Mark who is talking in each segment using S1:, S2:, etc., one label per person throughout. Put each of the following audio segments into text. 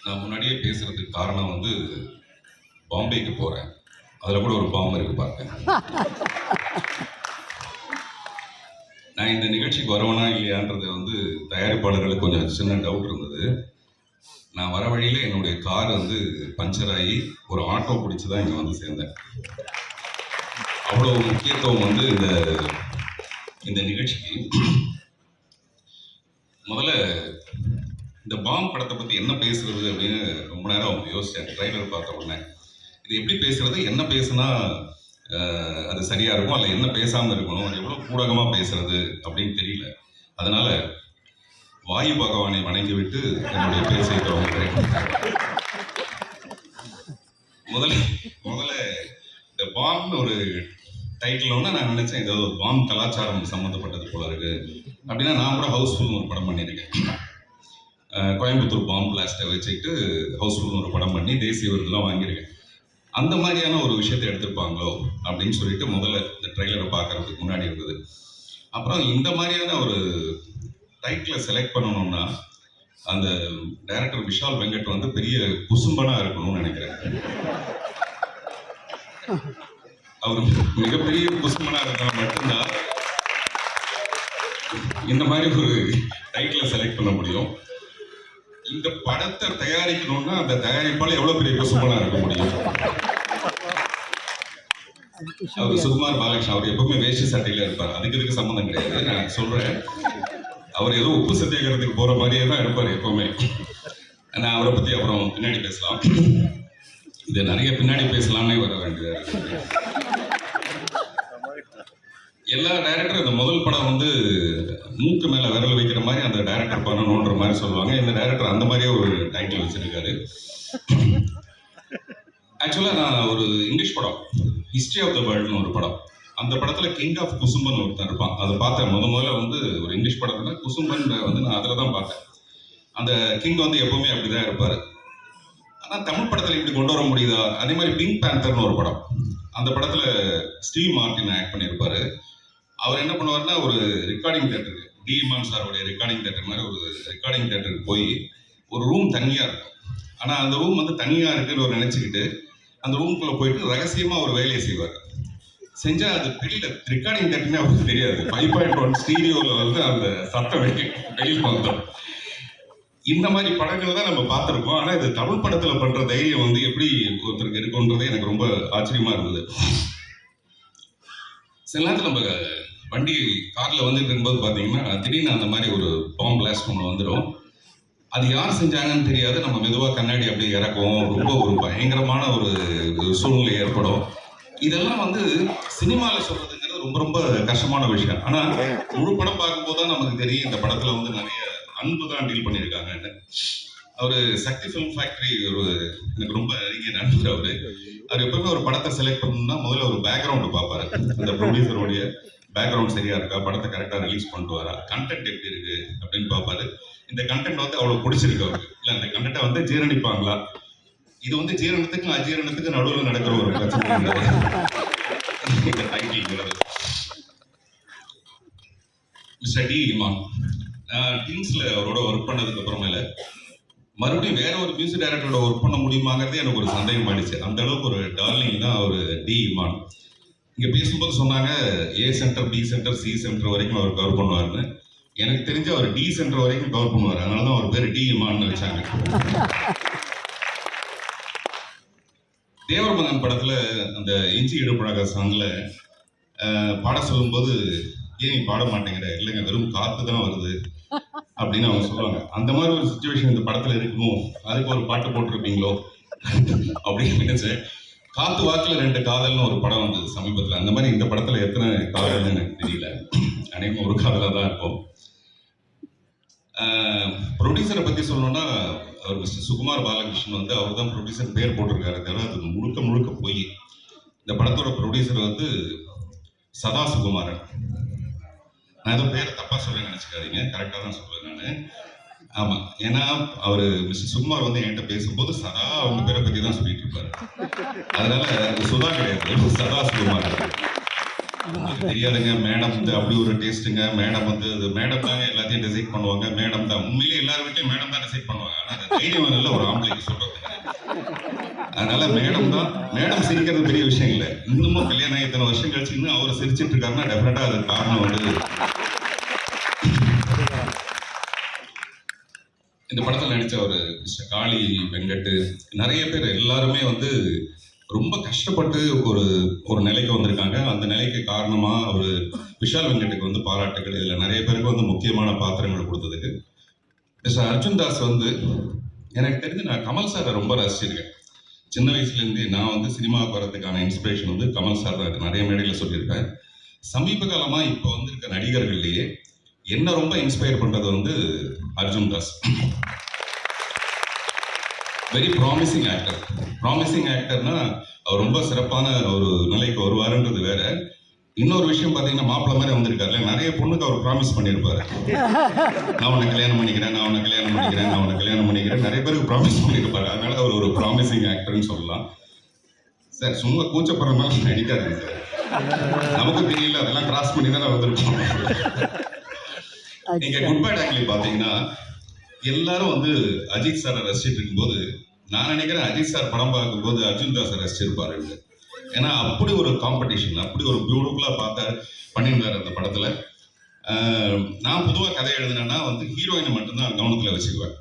S1: நான் முன்னாடியே பேசுறதுக்கு காரணம் வந்து பாம்பேக்கு போறேன். அதுல கூட ஒரு பாம்பு இருக்கு பாருங்க. நான் இந்த நிகழ்ச்சிக்கு வரவனா இல்லையான்றது வந்து தயாரிப்பாளர்களுக்கு கொஞ்சம் சின்ன டவுட் இருந்தது. நான் வர வழியில என்னுடைய கார் வந்து பஞ்சர் ஆகி ஒரு ஆட்டோ பிடிச்சி தான் இங்கே வந்து சேர்ந்தேன். அவ்வளோ முக்கியத்துவம் வந்து இந்த நிகழ்ச்சிக்கு. முதல்ல இந்த பாம் படத்தை பற்றி என்ன பேசுறது அப்படின்னு ரொம்ப நேரம் அவங்க யோசிச்சேன். ட்ரைலர் பார்த்த உடனே இது எப்படி பேசுறது, என்ன பேசுனா அது சரியா இருக்கும், அல்ல என்ன பேசாமல் இருக்கணும், எவ்வளோ ஊடகமாக பேசுறது அப்படின்னு தெரியல. அதனால வாயு பகவானை வணங்கி விட்டு என்னுடைய பேச்சை தொடங்குகிறேன். முதல்ல இந்த பாம்னு ஒரு டைட்டில் ஒன்று நான் நினைச்சேன், ஏதாவது ஒரு பாம் கலாச்சாரம் சம்மந்தப்பட்டது போல இருக்கு அப்படின்னா. நான் கூட ஹவுஸ்ஃபுல்னு ஒரு படம் பண்ணியிருக்கேன். கோயம்புத்தூர் பாம் பிளாஸ்ட்டை வச்சுக்கிட்டு ஹவுஸ்ஃபுல்னு ஒரு படம் பண்ணி தேசிய விருதுலாம் வாங்கியிருக்கேன். அந்த மாதிரியான ஒரு விஷயத்தை எடுத்திருப்பாங்களோ அப்படின்னு சொல்லிட்டு முதல்ல இந்த ட்ரெய்லரை பார்க்கறதுக்கு முன்னாடி இருந்தது. அப்புறம் இந்த மாதிரியான ஒரு டைட்டிலை செலக்ட் பண்ணணும்னா அந்த டைரக்டர் விஷால் வெங்கட் வந்து பெரிய குசும்பனா இருக்கணும்னு நினைக்கிறேன். அவர் மிகப்பெரிய குசும்பனா இருந்தால் மட்டும்தான் இந்த மாதிரி ஒரு டைட்டிலை செலக்ட் பண்ண முடியும். இந்த படத்தை தயாரிக்கணும்னா அந்த தயாரிப்பால எவ்வளவு பெரிய குசும்பனா இருக்க முடியும். அவர் சுகுமார் பாலகிருஷ்ணன், அவர் எப்பவுமே வேஷ்டி சட்டையில இருப்பார். அதுக்கு இதுக்கு சம்மந்தம் கிடையாது. நான் சொல்றேன், அவர் ஏதோ உப்பு சத்தியாகிறதுக்கு போற மாதிரியே தான் இருப்பார் எப்பவுமே. நான் அவரை பத்தி அப்புறம் பின்னாடி பேசலாம். இது நிறைய பின்னாடி பேசலாம்னே வர வேண்டியதா இருக்கு. எல்லா டைரக்டரும் இந்த முதல் படம் வந்து மூக்கு மேல விரல் வைக்கிற மாதிரி அந்த டைரக்டர் பண்ணணுன்ற மாதிரி சொல்லுவாங்க. இந்த டைரக்டர் அந்த மாதிரியே ஒரு டைட்டில் வச்சிருக்காரு. ஆக்சுவலா நான் ஒரு இங்கிலீஷ் படம் ஹிஸ்டரி ஆஃப் த வேர்ல்டுன்னு ஒரு படம், அந்த படத்துல கிங் ஆஃப் குசும்பன் ஒருத்தன் இருப்பான். அதை பார்த்தேன் முதல்ல வந்து ஒரு இங்கிலீஷ் படத்துல குசும்பன் வந்து நான் அதில் தான் பார்த்தேன். அந்த கிங் வந்து எப்பவுமே அப்படிதான் இருப்பாரு. ஆனா தமிழ் படத்துல இப்படி கொண்டு வர முடியுதா? அதே மாதிரி பிங்க் பேந்தர்னு ஒரு படம், அந்த படத்துல ஸ்டீவ் மார்ட்டின் ஆக்ட் பண்ணியிருப்பாரு. அவர் என்ன பண்ணுவார்னா ஒரு ரெக்கார்டிங் தேட்டருக்கு, டி இமான் சாரோடைய ரெக்கார்டிங் தேட்டர் மாதிரி ஒரு ரெக்கார்டிங் தேட்டருக்கு போய் ஒரு ரூம் தனியா இருக்கும். ஆனா அந்த ரூம் வந்து தனியா இருக்குன்னு ஒரு நினைச்சுக்கிட்டு அந்த ரூம்குள்ள போயிட்டு ரகசியமா ஒரு வேலையை செய்வார். செஞ்சா அது வெளியில ரெக்கார்டிங் தேட்டர்னே அவருக்கு தெரியாது. 5.1 ஸ்டீரியோல வந்து அந்த சத்தம் வெளியில் வந்தோம். இந்த மாதிரி படங்கள் தான் நம்ம பார்த்துருக்கோம். ஆனா இது தமிழ் படத்துல பண்ற தைரியம் வந்து எப்படி ஒருத்தருக்கு இருக்குன்றதே எனக்கு ரொம்ப ஆச்சரியமா இருந்தது. சில நேரத்தில் நம்ம வண்டி கார்ல வந்துட்டு இருக்கும்போது பார்த்தீங்கன்னா திடீர்னு அந்த மாதிரி ஒரு பாம் பிளாஸ்ட் ஒன்று வந்துடும். அது யார் செஞ்சாங்கன்னு தெரியாது. நம்ம மெதுவாக கண்ணாடி அப்படி இறக்கும். ரொம்ப ஒரு பயங்கரமான ஒரு சூழ்நிலை ஏற்படும். இதெல்லாம் வந்து சினிமாவில் சொல்றதுங்கிறது ரொம்ப ரொம்ப கஷ்டமான விஷயம். ஆனால் முழு படம் பார்க்கும்போது தான் நமக்கு தெரியும் இந்த படத்தில் வந்து நிறைய அன்பு தான் டீல் பண்ணியிருக்காங்கன்னு. அவரு சக்தி ஃபிலிம் ஃபேக்டரி ஒரு எனக்கு ரொம்ப நெருங்கிய நண்பர். அவர் எப்பவுமே ஒரு படத்தை செலக்ட் பண்ணணும்னா முதல்ல ஒரு பேக்ரவுண்டு பார்ப்பாரு. அந்த ப்ரொடியூசருடைய பேக்ரவுண்ட் சரியா இருக்கா, படத்தை கரெக்டாக ரிலீஸ் பண்ணிட்டு வரா, கண்டென்ட் எப்படி இருக்கு அப்படின்னு பார்ப்பாரு. இந்த கண்டென்ட் வந்து அவ்வளோ பிடிச்சிருக்கு அவருக்கு, இல்லை அந்த கண்டென்ட்டை வந்து ஜீரணிப்பாங்களா. இது வந்து ஜீரணத்துக்கும் அஜீரணத்துக்கும் நடுவில் நடக்கிற ஒரு பிரச்சனை இந்த டைட்டில்ங்கிறது. மிஸ்டர் டி இமான், டீம்ஸ்ல அவரோட ஒர்க் பண்ணதுக்கு அப்புறமேல மறுபடியும் வேற ஒரு மியூசிக் டைரக்டரோட ஒர்க் பண்ண முடியுமாங்கிறதே எனக்கு ஒரு சந்தேகம் ஆயிடுச்சு. அந்த அளவுக்கு ஒரு டார்லிங் தான் அவர் டி இமான். இங்க பேசும்போது சொன்னாங்க A centre, B centre, C centre வரைக்கும் அவர் கவர் பண்ணுவாருன்னு. எனக்கு தெரிஞ்சு அவர் டி சென்டர் வரைக்கும் கவர் பண்ணுவார். அதனாலதான் அவர் பேர் டி இமான்னு வச்சாங்க. தேவர் மகன் படத்துல அந்த இஞ்சி இடுப்பழக சாங்ல பாட சொல்லும்போது ஏன் பாட மாட்டேங்கிற, இல்லைங்க வெறும் காத்து தான் வருது அப்படின்னு அவங்க சொல்லுவாங்க. அந்த மாதிரி ஒரு சுச்சுவேஷன் இந்த படத்துல இருக்குமோ, அதுக்கு ஒரு பாட்டு போட்டிருப்பீங்களோ அப்படின்னு நினைச்சேன். காத்து வாக்குல 2 காதல்னு ஒரு படம் வந்தது சமீபத்தில். அந்த மாதிரி இந்த படத்துல எத்தனை காதல்னு எனக்கு தெரியல. அனைவரும் ஒரு காதலா தான் இருக்கும். ப்ரொடியூசரை பத்தி சொல்லணும்னா அவர் மிஸ்டர் சுகுமார் பாலகிருஷ்ணன் வந்து அவர் தான் ப்ரொடியூசர் பேர் போட்டிருக்காரு. தவிர அது முழுக்க போய் இந்த படத்தோட ப்ரொடியூசர் வந்து சதா சுகுமாரன். நான் ஏதோ பேரை தப்பா சொல்ல நினைச்சுக்காதீங்க, கரெக்டா தான் சொல்றேன் நான். ஆமா, ஏன்னா அவரு மிஸ்டர் சுகுமார் வந்து என்கிட்ட பேசும்போது சதா அவங்க பேரை பத்தி தான் சொல்லிட்டு இருப்பாரு. அதனால சுதா கிடையாது, சதா சுகுமார். உங்களுக்கு தெரியாதுங்க, மேடம் வந்து அப்படி ஒரு டேஸ்ட்டுங்க, மேடம் வந்து அது மேடம் தாங்க எல்லாத்தையும் டிசைட் பண்ணுவாங்க, மேடம் தான் உண்மையிலேயே எல்லார் வீட்லையும் மேடம் தான் டிசைட் பண்ணுவாங்க. ஆனால் அது தைரியம் இல்லை ஒரு ஆம்பளைக்கு சொல்றது. அதனால மேடம் தான், மேடம் சிரிக்கிறது பெரிய விஷயம் இல்லை. இன்னமும் கல்யாணம் ஆகி இத்தனை வருஷம் கழிச்சு இன்னும் அவர் சிரிச்சிட்டு இருக்காருன்னா டெஃபினட்டா அது காரணம் வந்து இந்த படத்தில் நடித்த ஒரு மிஸ்டர் காளி வெங்கட், நிறைய பேர் எல்லாருமே வந்து ரொம்ப கஷ்டப்பட்டு ஒரு ஒரு நிலைக்கு வந்திருக்காங்க. அந்த நிலைக்கு காரணமா ஒரு விஷால் வெங்கட்டுக்கு வந்து பாராட்டுகள். இதில் நிறைய பேருக்கு வந்து முக்கியமான பாத்திரங்கள் கொடுத்ததுக்கு. மிஸ்டர் அர்ஜுன் தாஸ் வந்து எனக்கு தெரிஞ்சு நான் கமல் சாரை ரொம்ப ரசிச்சிருக்கேன். சின்ன வயசுலேருந்தே நான் வந்து சினிமாவுக்கு வரதுக்கான இன்ஸ்பிரேஷன் வந்து கமல் சார் தான் நிறைய மேடையில் சொல்லியிருப்பேன். சமீப காலமாக இப்போ வந்திருக்க நடிகர்கள்லேயே என்ன ரொம்ப இன்ஸ்பயர் பண்ணுறது வந்து Arjun Das. Very promising actor. Promising ஆக்டர்னா அவர் ரொம்ப சிறப்பான ஒரு நிலைக்கு வருவாருன்றது வேற. இன்னொரு விஷயம் பார்த்தீங்கன்னா மாப்பிள்ள மாதிரி வந்திருக்காருல்ல, நிறைய பொண்ணுக்கு அவர் ப்ராமிஸ் பண்ணியிருப்பாரு. நான் உன்னை கல்யாணம் பண்ணிக்கிறேன், நான் உன்னை கல்யாணம் பண்ணிக்கிறேன், நான் உன்னை கல்யாணம் பண்ணிக்கிறேன், நிறைய பேருக்கு ப்ராமிஸ் பண்ணியிருப்பாரு. அதனால அவர் ஒரு ப்ராமிசிங் ஆக்டர்னு சொல்லலாம். சார் சும்மா கூச்சப்படுறதுனால நடிக்காதுங்க சார், நமக்கும் தெரியல, அதெல்லாம் கிராஸ் பண்ணி தானே வந்திருப்போம். நீங்க குட் பை டாக்லி பார்த்தீங்கன்னா எல்லாரும் வந்து அஜித் சாரை ரசிச்சிட்டு இருக்கும்போது நான் நினைக்கிறேன் அஜித் சார் படம் பார்க்கும்போது அர்ஜுன் தாஸை ரசிச்சிருப்பாரு. ஏன்னா அப்படி ஒரு காம்படிஷன், அப்படி ஒரு பியூட்டிஃபுல்லாக பார்த்தாரு பண்ணியிருந்தார் அந்த படத்தில். நான் பொதுவாக கதை எழுதுனேன்னா வந்து ஹீரோயினை மட்டும்தான் கவனத்தில் வச்சுக்குவேன்.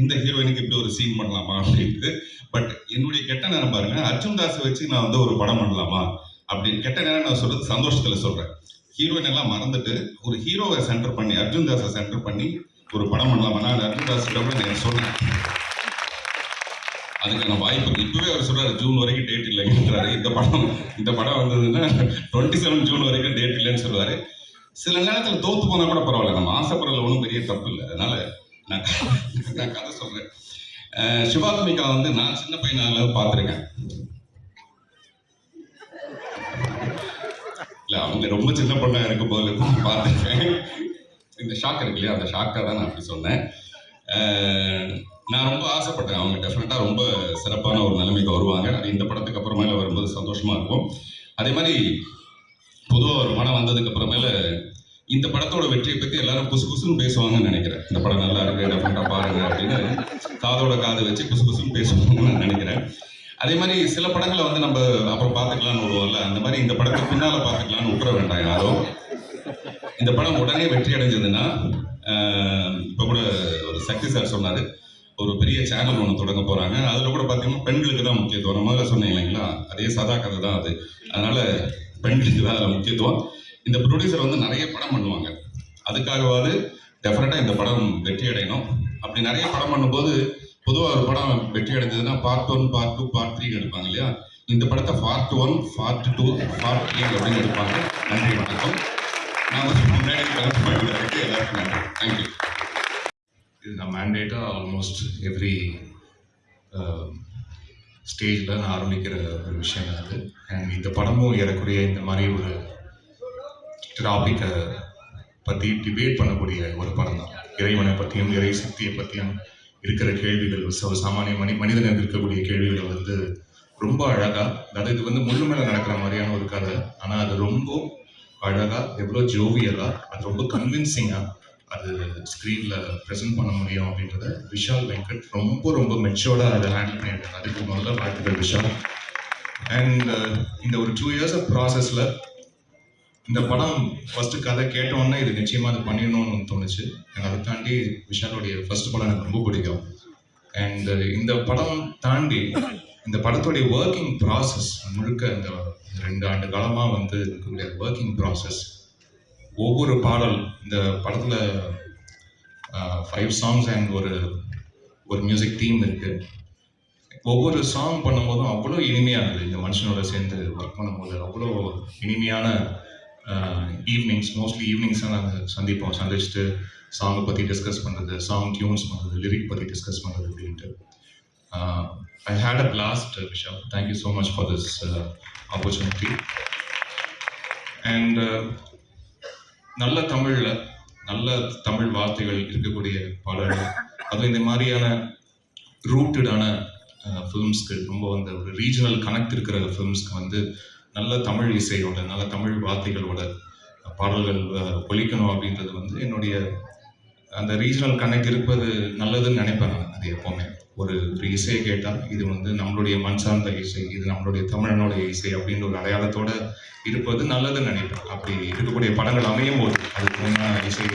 S1: இந்த ஹீரோயினுக்கு இப்படி ஒரு சீன் பண்ணலாமா அப்படின்ட்டு. பட் என்னுடைய கெட்ட நேரம் பாருங்க, அர்ஜுன் தாஸை வச்சு நான் வந்து ஒரு படம் பண்ணலாமா அப்படின்னு கெட்ட நேரம் நான் சொல்றது சந்தோஷத்தில் சொல்கிறேன். ஹீரோயின் எல்லாம் மறந்துட்டு ஒரு ஹீரோவை சென்டர் பண்ணி அர்ஜுன் தாஸை சென்டர் பண்ணி ஒரு படம் பண்ணலாமா. நான் அர்ஜுன் தாஸ் கூட நான் சொன்னேன், அதுக்கான வாய்ப்பு இப்பவே அவர் சொல்றாரு ஜூன் வரைக்கும் டேட் இல்லைங்கிறாரு. இந்த படம் வந்ததுன்னா 27 ஜூன் வரைக்கும் டேட் இல்லைன்னு சொல்லுவாரு. சில நேரத்தில் தோத்து போனா கூட பரவாயில்ல, நம்ம ஆசைப்படுறதுல ஒன்றும் பெரிய தப்பு இல்லை. அதனால நான் கதை சொல்றேன். சிவாத்மிகா வந்து நான் சின்ன பையனால பார்த்துருக்கேன். இல்லை அவங்க ரொம்ப சின்ன பொண்ணா இருக்கும் போது பார்த்துருக்கேன். இந்த ஷாக் இருக்கு இல்லையா, அந்த ஷாக்காக தான் நான் அப்படி சொன்னேன். நான் ரொம்ப ஆசைப்பட்டேன் அவங்க டெஃபினட்டாக ரொம்ப சிறப்பான ஒரு நிலைமைக்கு வருவாங்க. அது இந்த படத்துக்கு அப்புறமேல வரும்போது சந்தோஷமா இருக்கும். அதே மாதிரி பொதுவாக ஒரு படம் வந்ததுக்கு அப்புறமேல இந்த படத்தோட வெற்றியை பற்றி எல்லாரும் குசு குசுன்னு பேசுவாங்கன்னு நினைக்கிறேன். இந்த படம் நல்லா இருக்கு, டெஃபினட்டாக பாருங்க அப்படின்னு காதோட காது வச்சு குசு குசுன்னு பேசுவாங்கன்னு நான் நினைக்கிறேன். அதே மாதிரி சில படங்களை வந்து நம்ம அப்புறம் பார்த்துக்கலான்னு விடுவோம்ல, அந்த மாதிரி இந்த படத்தை பின்னால பார்த்துக்கலான்னு விட்டுற வேண்டாம் யாரும். இந்த படம் உடனே வெற்றி அடைஞ்சதுன்னா இப்போ கூட ஒரு சக்தி சார் சொன்னார் ஒரு பெரிய சேனல் ஒன்று தொடங்க போகிறாங்க. அதில் கூட பார்த்தீங்கன்னா பெண்களுக்கு தான் முக்கியத்துவம். நான் முதல்ல சொன்னேன் இல்லைங்களா, அதே சதா கதை தான் அது. அதனால் பெண்களுக்கு தான் அதில் முக்கியத்துவம். இந்த ப்ரொடியூசர் வந்து நிறைய படம் பண்ணுவாங்க, அதுக்காகவாது டெஃபினட்டாக இந்த படம் வெற்றி அடையணும். அப்படி நிறைய படம் பண்ணும்போது பொதுவாக ஒரு படம் வெற்றி அடைஞ்சதுன்னா பார்ட் 1, பார்ட் 2, பார்ட் 3 எடுப்பாங்க இல்லையா. இந்த படத்தை பார்ட் 1, பார்ட் 2, பார்ட் 3 அப்படின்னு எடுப்பாங்க. நன்றி வணக்கம். நான் வந்து முன்னாடி கலந்து பண்ணிட்டு எல்லாருக்கும் நன்றி. தேங்க்யூ.
S2: இது நான் மேண்டேட்டாக ஆல்மோஸ்ட் எவ்ரி ஸ்டேஜில் நான் ஆரம்பிக்கிற ஒரு விஷயம் அது. அண்ட் இந்த படமும் ஏறக்கூடிய இந்த மாதிரி ஒரு டாப்பிக்கை பற்றி டிபேட் பண்ணக்கூடிய ஒரு படம் தான். இறைவனை பற்றியும் இறை சக்தியை பற்றியும் இருக்கிற கேள்விகள், ஒரு சாமானிய மனிதனுக்கு இருக்கக்கூடிய கேள்விகளை வந்து ரொம்ப அழகாக, அதாவது இது வந்து முள்ளு மேலே நடக்கிற மாதிரியான ஒரு கதை, ஆனால் அது ரொம்ப அழகாக, எவ்வளோ ஜோவியலாக, அது ரொம்ப கன்வின்சிங்காக அது ஸ்க்ரீனில் ப்ரெசென்ட் பண்ண முடியும் அப்படின்றத விஷால் வெங்கட் ரொம்ப ரொம்ப மெச்சோர்டாக அதை ஹேண்டில் பண்ணியிருக்காங்க. அதுக்கு முதல்ல வாழ்த்துக்கள் விஷால். அண்ட் இந்த ஒரு 2 years ப்ராசஸில் இந்த படம் ஃபஸ்ட்டு கதை கேட்டோன்னே இது நிச்சயமாக அது பண்ணிடணும்னு தோணுச்சு. எனக்கு அதை தாண்டி விஷாலுடைய ஃபர்ஸ்ட் படம் எனக்கு ரொம்ப பிடிக்கும். அண்ட் இந்த படம் தாண்டி இந்த படத்துடைய ஒர்க்கிங் ப்ராசஸ் முழுக்க இந்த 2 ஆண்டு காலமாக வந்து இருக்கக்கூடிய ஒர்க்கிங் ப்ராசஸ், ஒவ்வொரு பாடல் இந்த படத்தில் 5 songs அண்ட் ஒரு மியூசிக் தீம் இருக்குது. ஒவ்வொரு சாங் பண்ணும்போதும் அவ்வளோ இனிமையாக இருக்குது. இந்த மனுஷனோட சேர்ந்து ஒர்க் பண்ணும்போது அவ்வளோ இனிமையான ஈவினிங்ஸ், மோஸ்ட்லி ஈவினிங்ஸாக நாங்கள் சந்திச்சுட்டு சாங்கை பற்றி டிஸ்கஸ் பண்ணுறது, சாங் டியூன்ஸ் பண்ணுறது, லிரிக் பற்றி டிஸ்கஸ் பண்ணுறது அப்படின்ட்டு. I had a blast, Vishal. Thank you so much for this opportunity. And நல்ல தமிழ் வார்த்தைகள் இருக்கக்கூடிய பாடல்கள், அதுவும் இந்த மாதிரியான ரூட்டடான ஃபிலிம்ஸ்க்கு, ரொம்ப வந்து ஒரு ரீஜனல் கனெக்ட் இருக்கிற ஃபிலிம்ஸ்க்கு வந்து நல்ல தமிழ் இசையோட நல்ல தமிழ் வார்த்தைகளோட பாடல்கள் ஒலிக்கணும் அப்படின்றது வந்து என்னுடைய அந்த ரீஜனல் கனெக்ட் இருப்பது நல்லதுன்னு நினைப்பேன் நான். அது எப்போவுமே ஒரு ஒரு இசையை கேட்டால் இது வந்து நம்மளுடைய மண் சார்ந்த இசை, இது நம்மளுடைய தமிழனுடைய இசை அப்படின்ற ஒரு அடையாளத்தோட இருப்பது நல்லதுன்னு நினைப்பேன். அப்படி இருக்கக்கூடிய படங்கள் அமையும் போது அதுக்கு உண்மையான இசை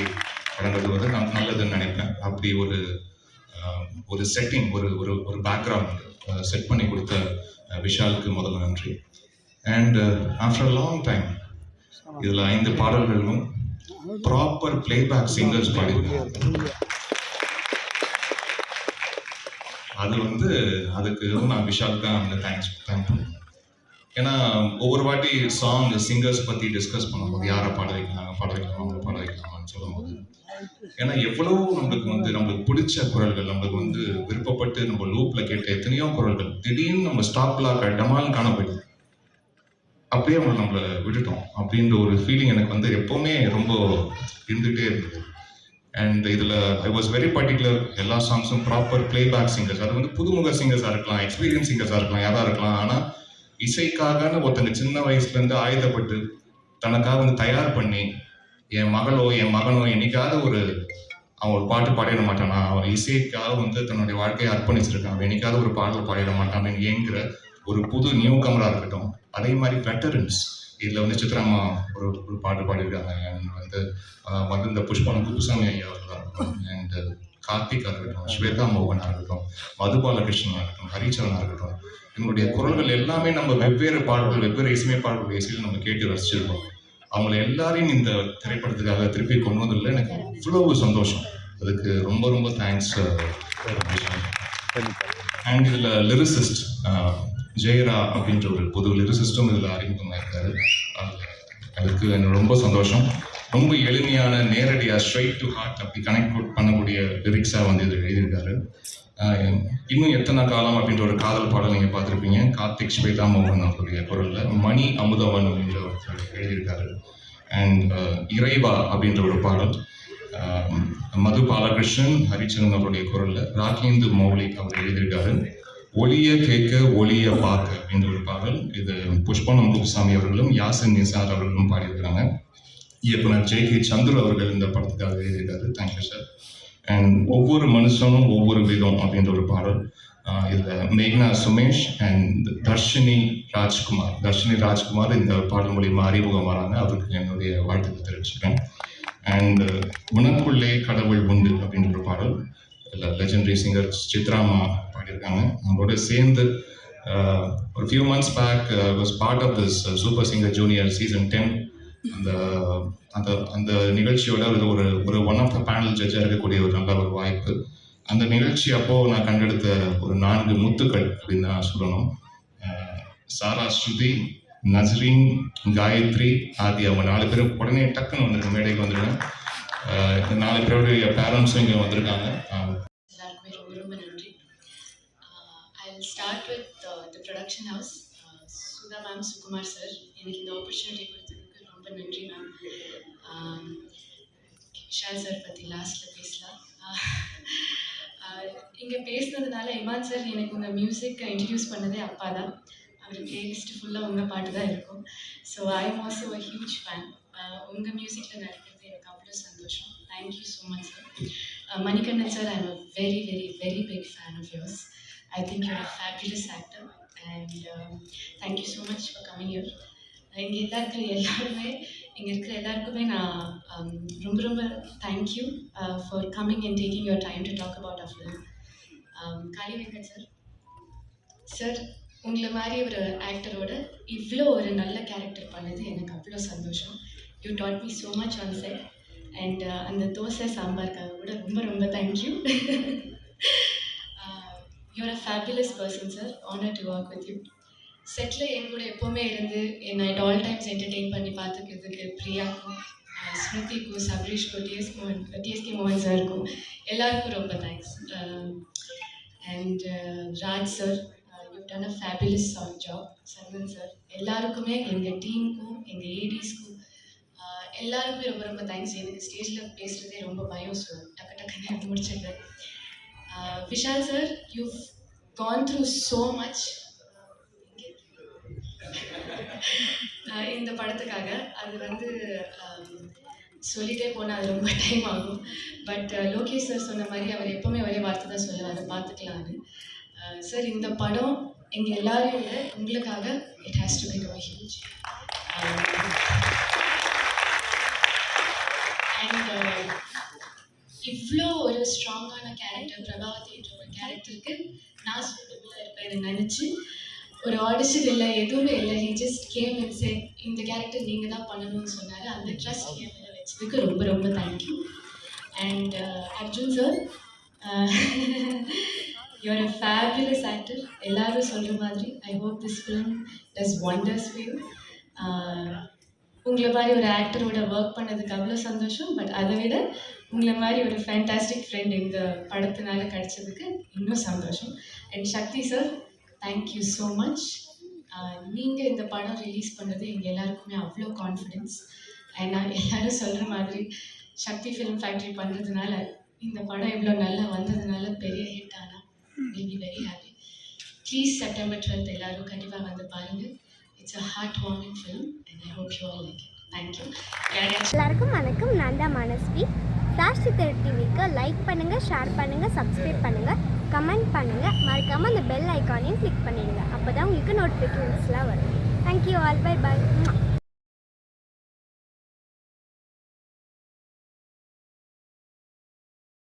S2: வழங்குவது நான் நல்லதுன்னு நினைப்பேன். அப்படி ஒரு செட்டிங் ஒரு ஒரு ஒரு பேக்ரவுண்ட் செட் பண்ணி கொடுத்த விஷாலுக்கு முதல்ல நன்றி. அண்ட் ஆஃப்டர் லாங் டைம் இதில் 5 பாடல்களும் ப்ராப்பர் பிளேபேக் சிங்கர்ஸ் பாடியிருக்காங்க. அது வந்து அதுக்கு நான் விஷாலுக்கு தான் வந்து தேங்க் பண்ணுவேன். ஏன்னா ஒவ்வொரு வாட்டி சாங் சிங்கர்ஸ் பற்றி டிஸ்கஸ் பண்ணும்போது யாரை பாட வைக்கலாம் அவங்க பாட வைக்கலாமான்னு சொல்லும்போது, ஏன்னா எவ்வளவு நம்மளுக்கு பிடிச்ச குரல்கள், நம்மளுக்கு வந்து விருப்பப்பட்டு நம்ம லூப்ல கேட்ட எத்தனையோ குரல்கள் திடீர்னு நம்ம ஸ்டாப் பிளாக் டமால்னு காண போயிடும். அப்படியே நம்மளை விட்டுட்டோம் அப்படின்ற ஒரு ஃபீலிங் எனக்கு வந்து எப்போவுமே ரொம்ப இருந்துகிட்டே இருந்தது. அண்ட் இதில் ஐ வாஸ் வெரி பர்டிகுலர். எல்லா சாங்ஸும் ப்ராப்பர் பிளேபேக் சிங்கர்ஸ். அது வந்து புதுமுக சிங்கர்ஸாக இருக்கலாம், எக்ஸ்பீரியன்ஸ் சிங்கர்ஸாக இருக்கலாம், யாராக இருக்கலாம். ஆனால் இசைக்காகன்னு ஒருத்தங்க சின்ன வயசுலேருந்து ஆயுதப்பட்டு தனக்காக வந்து தயார் பண்ணி என் மகளோ என் மகனோ என்னைக்காவது அவன் ஒரு பாட்டு பாடிட மாட்டானா, அவன் இசைக்காக வந்து தன்னுடைய வாழ்க்கையை அர்ப்பணிச்சிருக்கான், அவன் என்னைக்காவது ஒரு பாடல் பாடிட மாட்டான் ஏங்கிற ஒரு புது நியூ கமராக இருக்கட்டும். அதே மாதிரி வெட்டரன்ஸ் இதில் வந்து சித்ராமா ஒரு பாட்டு பாடியிருக்காங்க. அண்ட் வந்து இந்த புஷ்பனம் குப்புசாமி ஐயா அவர்களாக இருக்கட்டும், அண்ட் கார்த்திகா இருக்கட்டும், ஸ்வேதா மோகனாக இருக்கட்டும், மதுபாலகிருஷ்ணனாக இருக்கட்டும், ஹரிச்சரனாக இருக்கட்டும், இவங்களுடைய குரல்கள் எல்லாமே நம்ம வெவ்வேறு பாடல்கள் வெவ்வேறு இசையமைப்பாளர்கள் இசையில் நம்ம கேட்டு ரசிச்சிருக்கோம். அவங்கள எல்லாரையும் இந்த திரைப்படத்துக்காக திருப்பி கொண்டு வந்ததில் எனக்கு இவ்வளவு சந்தோஷம். அதுக்கு ரொம்ப ரொம்ப தேங்க்ஸ். அண்ட் இதில் லிரிசிஸ்ட் ஜெயரா அப்படின்ற ஒரு புது லிரிசிஸ்டும் இதில் அறிமுகமாயிருக்காரு. அதுக்கு எனக்கு ரொம்ப சந்தோஷம். ரொம்ப எளிமையான நேரடியாக ஸ்ட்ரைட் டு ஹார்ட் அப்படி கனெக்ட் பண்ணக்கூடிய லிரிக்ஸாக வந்து இதில் எழுதியிருக்காரு. இன்னும் எத்தனை காலம் அப்படின்ற ஒரு காதல் பாடல் நீங்கள் பார்த்துருப்பீங்க. கார்த்திக் ஸ்வேதா மோகன் அவருடைய குரலில் மணி அமுதவன் அப்படின்ற ஒரு எழுதியிருக்காரு. அண்ட் இறைவா அப்படின்ற ஒரு பாடல் மது பாலகிருஷ்ணன் ஹரிச்சரன் அவருடைய குரலில் ராகேந்து மௌலிக் அவர் எழுதியிருக்காரு. ஒளிய கேட்க ஒளிய பார்க்க அப்படின்ற ஒரு பாடல். இது புஷ்பனம் குப்புசாமி அவர்களும் யாசின் நிசார் அவர்களும் பாடியிருக்கிறாங்க. இயக்குனர் ஜே கே சந்துரு அவர்கள் இந்த படத்துக்காக எழுதியிருக்காரு. Thank you sir. அண்ட் ஒவ்வொரு மனுஷனும் ஒவ்வொரு விதம் அப்படின்ற ஒரு பாடல். இதில் மேக்னா சுமேஷ் அண்ட் தர்ஷினி ராஜ்குமார் இந்த பாடல் மூலியமா அறிமுகம் வராங்க. அவருக்கு என்னுடைய வாழ்த்துக்கள் தெரிவிச்சுக்கிறேன். அண்ட் உனக்குள்ளே கடவுள் உண்டு அப்படின்ற ஒரு பாடல் இல்லை லெஜெண்டரி சிங்கர் சித்ராமா பாடியிருக்காங்க. அவங்களோட சேர்ந்து ஒரு few months back was part of this super singer junior season 10. அந்த அந்த அந்த நிகழ்ச்சியோட ஒரு ஒன் ஆஃப் த பேனல் ஜட்ஜாக இருக்கக்கூடிய ஒரு நல்ல ஒரு வாய்ப்பு. அந்த நிகழ்ச்சி அப்போது நான் கண்டெடுத்த ஒரு 4 முத்துக்கள் அப்படின்னு தான் சொல்லணும். சாரா, ஸ்ருதி, நஸ்ரீன், காயத்ரி, ஆதி, அவங்க 4 பேரும் உடனே டக்குன்னு வந்துருக்க மேடைக்கு வந்துருக்கேன். இந்த 4 பேருடைய பேரண்ட்ஸும் இங்கே வந்திருக்காங்க.
S3: எல்லாருக்குமே ரொம்ப ரொம்ப நன்றி. I will start with the production house. Sudha ma'am, Sukumar sir, எனக்கு இந்த ஆப்பர்ச்சுனிட்டி கொடுத்ததுக்கு ரொம்ப நன்றி மேம். விஷால் சார் பற்றி லாஸ்ட்டில் பேசலாம். இங்கே பேசுனதுனால இமான் சார் எனக்கு உங்கள் மியூசிக் இன்ட்ரடியூஸ் பண்ணதே அப்பா தான். அவர் பிளேலிஸ்ட் ஃபுல்லாக உங்கள் பாட்டு தான் இருக்கும். So I am also a huge fan. உங்கள் மியூசிக்கில் நடிக்கிறது எனக்கு அவ்வளோ சந்தோஷம். Thank you so much sir. Manikandan sir, I'm a very, very, very big fan of yours. I think you're a fabulous actor, and thank you so much for coming here. இங்கே இருக்கிற எல்லாருக்குமே நான் ரொம்ப ரொம்ப thank you for coming and taking your time to talk about our film. Kaali Venkat sir, sir உங்களை மாதிரி ஒரு ஆக்டரோட இவ்வளோ ஒரு நல்ல கேரக்டர் பண்ணது எனக்கு அவ்வளோ சந்தோஷம். You taught me so much on set. And அந்த தோசை சாம்பாருக்காக கூட ரொம்ப ரொம்ப thank you. You're a fabulous person sir. Honour to work with you. செட்டில் என் கூட எப்போவுமே இருந்து என்னை அட் ஆல் டைம்ஸ் என்டர்டெயின் பண்ணி பார்த்துக்கிறதுக்கு பிரியாக்கும், ஸ்மிருதிக்கும், சபரீஷ்க்கும், டிஎஸ்கே மோகன் சாருக்கும் எல்லாருக்கும் ரொம்ப thanks. And Raj sir, you done a fabulous job. Servant sir, எல்லாருக்குமே, எங்கள் டீமுக்கும் எங்கள் ஏடிஸ்க்கும் எல்லாருக்குமே ரொம்ப ரொம்ப தேங்க்ஸ். எனக்கு ஸ்டேஜில் பேசுகிறதே ரொம்ப பயம். ஸோ டக்குன்னு முடிச்சிடுறேன். Vishal sir, you gone through so much. இந்த படத்துக்காக. அது வந்து சொல்லிட்டே போனால் அது ரொம்ப டைம் ஆகும். பட் லோகேஷ் சார் சொன்ன மாதிரி அவர் எப்போவுமே ஒரே வார்த்தை தான் சொல்லுவார், பார்த்துக்கலான்னு. சார் இந்த படம் எங்கள் எல்லாரையும் விட உங்களுக்காக it has to become huge. And இவ்வளோ ஒரு ஸ்ட்ராங்கான கேரக்டர், பிரபாவதின்ற ஒரு கேரக்டருக்கு நான் சூட்டபுளாக இருப்பேன் நினச்சி ஒரு ஆடிஷன் இல்லை, எதுவுமே இல்லை. He just game and set இந்த கேரக்டர் நீங்கள் தான் பண்ணணும்னு சொன்னார். அந்த ட்ரஸ்ட் என் மேலே வச்சதுக்கு ரொம்ப ரொம்ப thank you. And Arjun sir, you are a fabulous actor. எல்லாரும் சொல்கிற மாதிரி I hope this film does wonders for you. உங்களை மாதிரி ஒரு ஆக்டரோட ஒர்க் பண்ணதுக்கு அவ்வளோ சந்தோஷம். பட் அதை விட உங்களை மாதிரி ஒரு ஃபேண்டாஸ்டிக் ஃப்ரெண்ட் இந்த படத்தினால கிடைச்சதுக்கு இன்னும் சந்தோஷம். And Sakthi sir, thank you so much. நீங்கள் இந்த படம் ரிலீஸ் பண்ணது எங்கள் எல்லாருக்குமே அவ்வளோ கான்ஃபிடென்ஸ். அண்ட் நான் எல்லோரும் சொல்கிற மாதிரி சக்தி ஃபிலிம் ஃபேக்ட்ரி பண்ணுறதுனால இந்த படம் இவ்வளோ நல்லா வந்ததுனால பெரிய ஹிட் ஆனால் will be very happy. Please September 12 எல்லோரும் கண்டிப்பாக வந்து பாருங்கள். It's a heart warming film and I hope you all like it. Thank you.
S4: எல்லாருக்கும் வணக்கம். நான் தான் மனஸ்வி. ஃப்ளாஷ் சித்தர் டிவிக்கு லைக் பண்ணுங்கள், ஷேர் பண்ணுங்கள், சப்ஸ்கிரைப் பண்ணுங்கள், கமெண்ட் பண்ணுங்கள். மறக்காமல் அந்த பெல் ஐக்கானையும் கிளிக் பண்ணிடுங்க. அப்போ தான் உங்களுக்கு நோட்டிஃபிகேஷன்ஸ்லாம் வரும். Thank you all. Bye bye.